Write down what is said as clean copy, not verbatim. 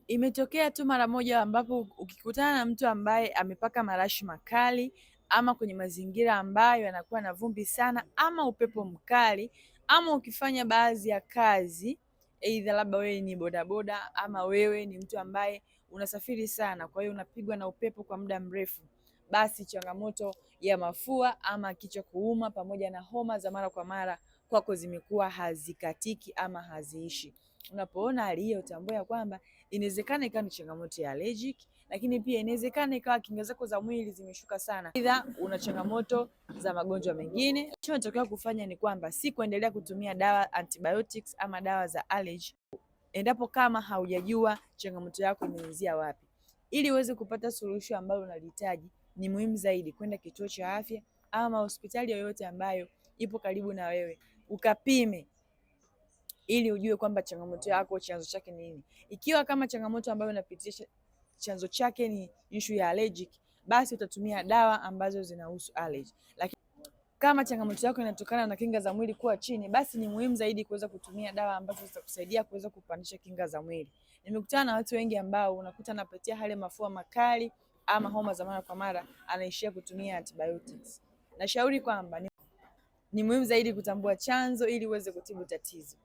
Imetokea tu mara moja ambapo ukikutana na mtu ambaye amepaka marashi makali ama kwenye mazingira ambayo yanakuwa na vumbi sana ama upepo mkali, ama ukifanya baadhi ya kazi, aidha labda wewe ni bodaboda ama wewe ni mtu ambaye unasafiri sana, kwa hiyo unapigwa na upepo kwa muda mrefu, basi changamoto ya mafua ama kichwa kuuma pamoja na homa za mara kwa mara kwako zimekuwa hazikatiki ama haziishi. Unapoona hali hiyo, utambua kwamba inawezekana ikawa ni changamoto ya allergic, lakini pia inawezekana ikawa kinga zako za mwili zimeshuka sana, aidha una changamoto za magonjwa mengine. Unachotaka kufanya ni kwamba si kuendelea kutumia dawa antibiotics ama dawa za allergy endapo kama haujajua changamoto yako imeanzia wapi. Ili uweze kupata suluhisho ambalo unalihitaji, ni muhimu zaidi kwenda kituo cha afya ama hospitali yoyote ambayo ipo karibu na wewe, ukapime ili ujue kwamba changamoto yako chanzo chake ni nini. Ikiwa kama changamoto ambayo unapitisha chanzo chake ni issue ya allergic, basi utatumia dawa ambazo zinahusu allergy. Lakini kama changamoto yako inatokana na kinga za mwili kuwa chini, basi ni muhimu zaidi kuweza kutumia dawa ambazo zitakusaidia kuweza kupandisha kinga za mwili. Nimekutana na watu wengi ambao unakuta anapitia hali mafua makali ama homa za mara kwa mara, anaishia kutumia antibiotics. Nashauri kwamba ni muhimu zaidi kutambua chanzo ili uweze kutibu tatizo.